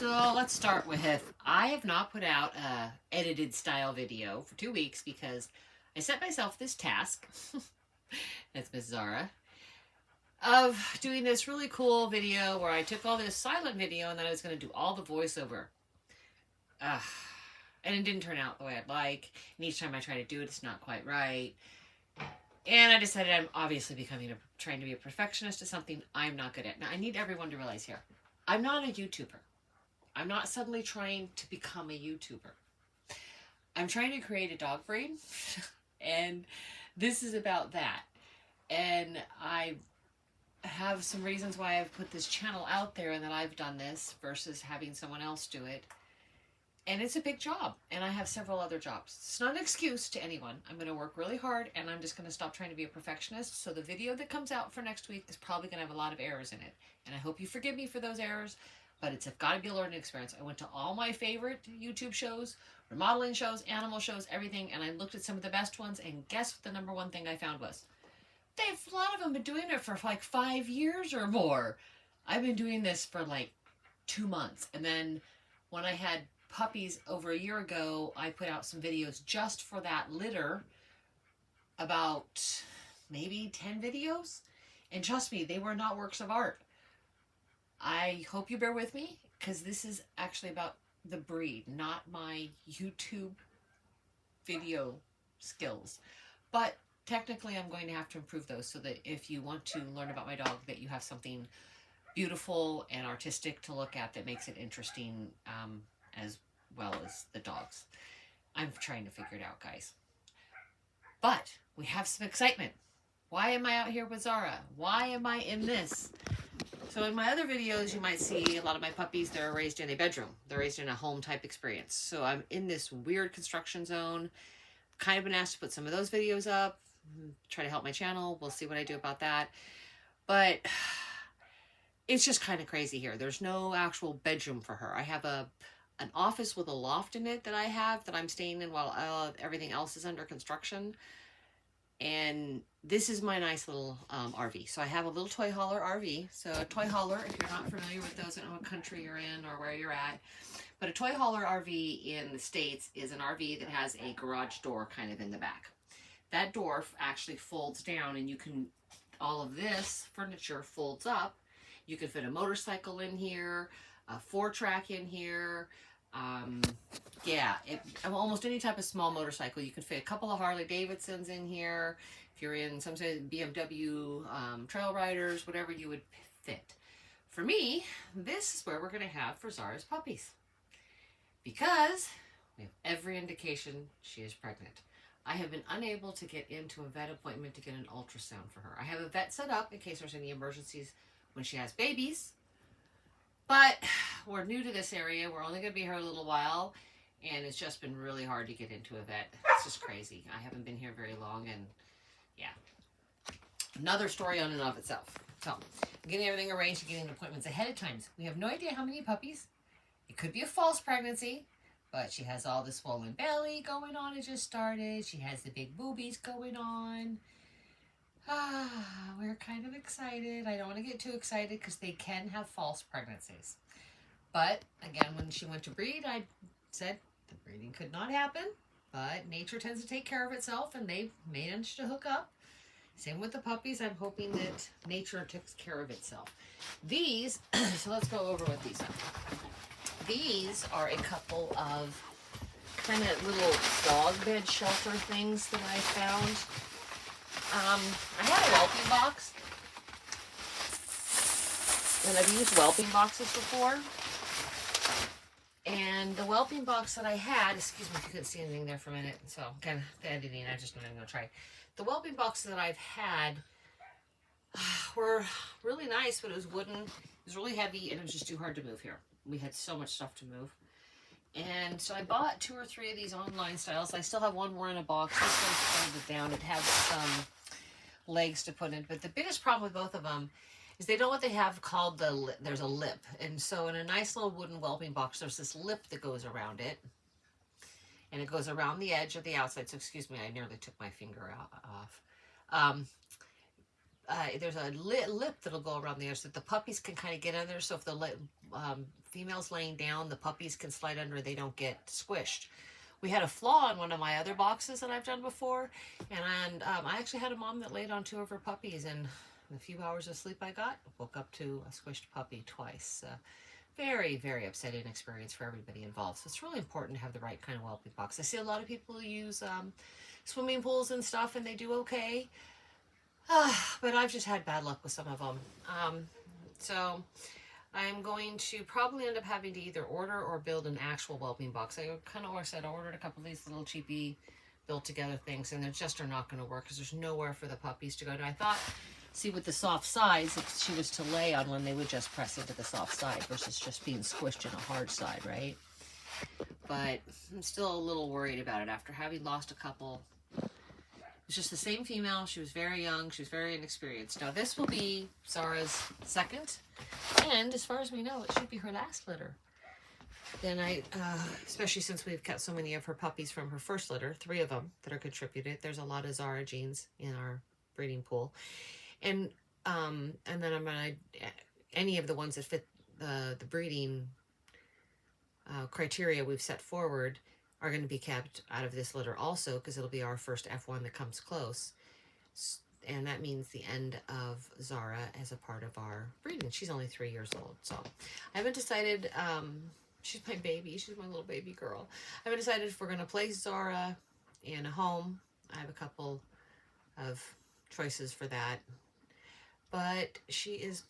So let's start with, I have not put out a edited style video for 2 weeks because I set myself this task, that's Miss Zara, of doing this really cool video where I took all this silent video and then I was going to do all the voiceover. And it didn't turn out the way I'd like. And each time I try to do it, it's not quite right. And I decided I'm obviously trying to be a perfectionist at something I'm not good at. Now, I need everyone to realize here, I'm not a YouTuber. I'm not suddenly trying to become a YouTuber. I'm trying to create a dog breed, and this is about that. And I have some reasons why I've put this channel out there and that I've done this versus having someone else do it. And it's a big job, and I have several other jobs. It's not an excuse to anyone. I'm going to work really hard, and I'm just going to stop trying to be a perfectionist. So the video that comes out for next week is probably going to have a lot of errors in it. And I hope you forgive me for those errors, but it's got to be a learning experience. I went to all my favorite YouTube shows, remodeling shows, animal shows, everything, and I looked at some of the best ones, and guess what the number one thing I found was? A lot of them been doing it for like 5 years or more. I've been doing this for like 2 months. And then when I had puppies over a year ago, I put out some videos just for that litter, about maybe 10 videos. And trust me, they were not works of art. I hope you bear with me, because this is actually about the breed, not my YouTube video skills. But technically I'm going to have to improve those so that if you want to learn about my dog, that you have something beautiful and artistic to look at that makes it interesting, as well as the dogs. I'm trying to figure it out, guys. But we have some excitement. Why am I out here with Zara? Why am I in this? So in my other videos, you might see a lot of my puppies, they're raised in a bedroom. They're raised in a home type experience. So I'm in this weird construction zone. Kind of been asked to put some of those videos up, try to help my channel. We'll see what I do about that. But it's just kind of crazy here. There's no actual bedroom for her. I have an office with a loft in it that I'm staying in while everything else is under construction. And this is my nice little RV. So I have a little toy hauler RV. So a toy hauler, if you're not familiar with those, I don't know what country you're in or where you're at, but a toy hauler RV in the States is an RV that has a garage door kind of in the back. That door actually folds down, and all of this furniture folds up. You can fit a motorcycle in here, a 4-track in here. Almost any type of small motorcycle. You can fit a couple of Harley Davidsons in here. If you're in some sort of BMW trail riders, whatever you would fit. For me, this is where we're going to have for Zara's puppies, because we have every indication she is pregnant. I have been unable to get into a vet appointment to get an ultrasound for her. I have a vet set up in case there's any emergencies when she has babies. But we're new to this area. We're only going to be here a little while. And it's just been really hard to get into a vet. It's just crazy. I haven't been here very long. And yeah. Another story on and of itself. So getting everything arranged and getting appointments ahead of time. We have no idea how many puppies. It could be a false pregnancy. But she has all the swollen belly going on. It just started. She has the big boobies going on. We're kind of excited. I don't want to get too excited because they can have false pregnancies. But again, when she went to breed, I said the breeding could not happen. But nature tends to take care of itself, and they managed to hook up. Same with the puppies. I'm hoping that nature takes care of itself. These, so let's go over what these are. These are a couple of kind of little dog bed shelter things that I found. I had a whelping box, and I've used whelping boxes before. And the whelping box that I had, excuse me if you couldn't see anything there for a minute, so kind of the editing, I just not even gonna try. The whelping boxes that I've had were really nice, but it was wooden, it was really heavy, and it was just too hard to move here. We had so much stuff to move. And so I bought 2 or 3 of these online styles. I still have one more in a box. This one's folded down. It has some legs to put in. But the biggest problem with both of them is they know what they have called there's a lip. And so in a nice little wooden whelping box, there's this lip that goes around it. And it goes around the edge of the outside. So excuse me, I nearly took my finger off. there's a lip that'll go around there so that the puppies can kind of get under. So if the female's laying down, the puppies can slide under. They don't get squished. We had a flaw in one of my other boxes that I've done before, and I actually had a mom that laid on 2 of her puppies, and in the few hours of sleep I got, woke up to a squished puppy twice. Very, very upsetting experience for everybody involved. So it's really important to have the right kind of whelping box. I see a lot of people use swimming pools and stuff, and they do okay. But I've just had bad luck with some of them. So I'm going to probably end up having to either order or build an actual whelping box. I kind of said I ordered a couple of these little cheapy built together things, and they just are not going to work because there's nowhere for the puppies to go to. I thought, see, with the soft sides, if she was to lay on one, they would just press into the soft side versus just being squished in a hard side, right? But I'm still a little worried about it after having lost a couple. It's just the same female. She was very young. She was very inexperienced. Now, this will be Zara's second, and as far as we know, it should be her last litter. Then especially since we've kept so many of her puppies from her first litter, 3 of them that are contributed. There's a lot of Zara genes in our breeding pool. And then I'm going to, any of the ones that fit the breeding criteria we've set forward are going to be kept out of this litter also, because it'll be our first F1 that comes close. And that means the end of Zara as a part of our breeding. She's only 3 years old. So I haven't decided, she's my baby. She's my little baby girl. I haven't decided if we're going to place Zara in a home. I have a couple of choices for that. But she is,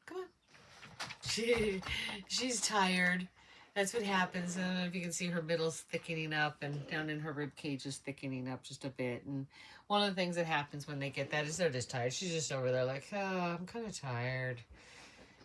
come on. She's tired. That's what happens. I don't know if you can see her middle's thickening up, and down in her rib cage is thickening up just a bit. And one of the things that happens when they get that is they're just tired. She's just over there like, oh, I'm kind of tired.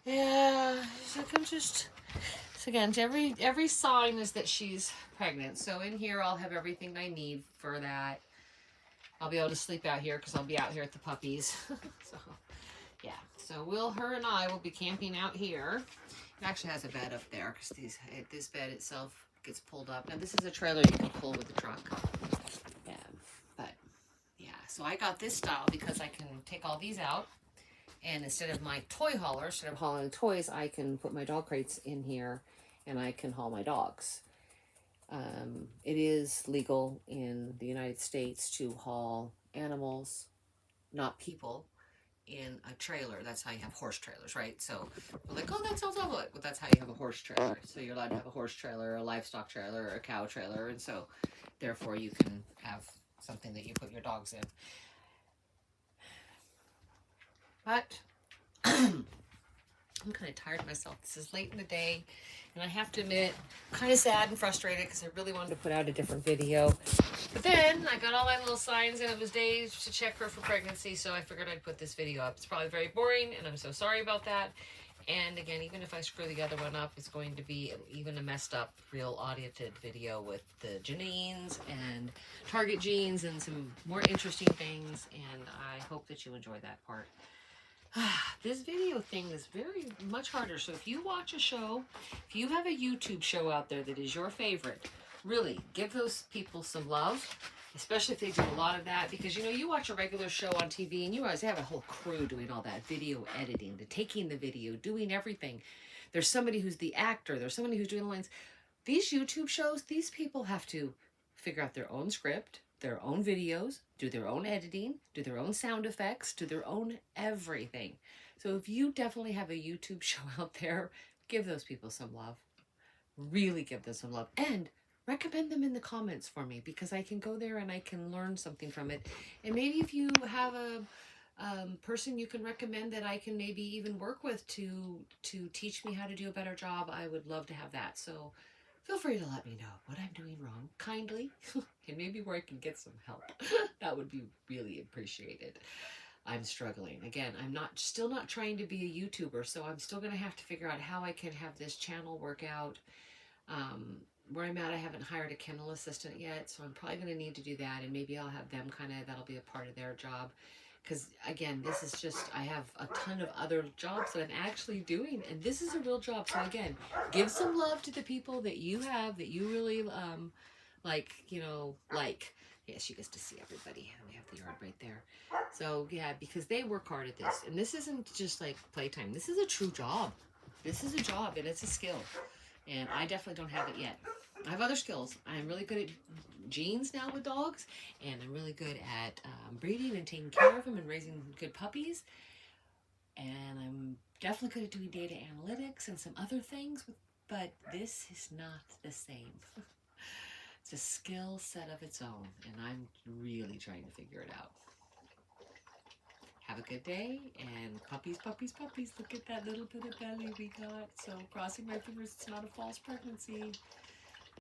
Yeah, she's like, I'm just... So again, every sign is that she's pregnant. So in here, I'll have everything I need for that. I'll be able to sleep out here because I'll be out here at the puppies. So, yeah. So her and I will be camping out here. It actually has a bed up there because this bed itself gets pulled up. Now, this is a trailer you can pull with the truck. Yeah, but, yeah. So I got this style because I can take all these out. And instead of my toy hauler, instead of hauling toys, I can put my dog crates in here and I can haul my dogs. It is legal in the United States to haul animals, not people, in a trailer. That's how you have horse trailers, right? So we're like, oh, that sounds awful. But that's how you have a horse trailer. So you're allowed to have a horse trailer, a livestock trailer, or a cow trailer. And so therefore you can have something that you put your dogs in. But I'm kind of tired of myself. This is late in the day, and I have to admit, I'm kind of sad and frustrated because I really wanted to put out a different video. But then I got all my little signs, and it was days to check her for pregnancy, so I figured I'd put this video up. It's probably very boring, and I'm so sorry about that. And again, even if I screw the other one up, it's going to be even a messed up, real audited video with the Janines and target genes and some more interesting things, and I hope that you enjoy that part. This video thing is very much harder. So if you watch a show, if you have a YouTube show out there that is your favorite, really give those people some love, especially if they do a lot of that, because you know, you watch a regular show on TV and you realize they have a whole crew doing all that video editing, the taking the video, doing everything. There's somebody who's the actor, there's somebody who's doing the lines. These YouTube shows, these people have to figure out their own script, their own videos, do their own editing, do their own sound effects, do their own everything. So if you definitely have a YouTube show out there, give those people some love. Really give them some love. And recommend them in the comments for me, because I can go there and I can learn something from it. And maybe if you have a person you can recommend that I can maybe even work with to teach me how to do a better job, I would love to have that. So feel free to let me know what I'm doing wrong, kindly, and maybe where I can get some help. That would be really appreciated. I'm struggling. Again, I'm still not trying to be a YouTuber, so I'm still going to have to figure out how I can have this channel work out. Where I'm at, I haven't hired a kennel assistant yet, so I'm probably going to need to do that, and maybe I'll have them that'll be a part of their job. Because, again, this is just, I have a ton of other jobs that I'm actually doing, and this is a real job. So, again, give some love to the people that you have, that you really, like, Yeah, she gets to see everybody. We have the yard right there. So yeah, because they work hard at this. And this isn't just like playtime. This is a true job. This is a job and it's a skill. And I definitely don't have it yet. I have other skills. I'm really good at genes now with dogs. And I'm really good at breeding and taking care of them and raising good puppies. And I'm definitely good at doing data analytics and some other things. But this is not the same. It's a skill set of its own, and I'm really trying to figure it out. Have a good day, and puppies, puppies, puppies. Look at that little bit of belly we got. So crossing my fingers it's not a false pregnancy.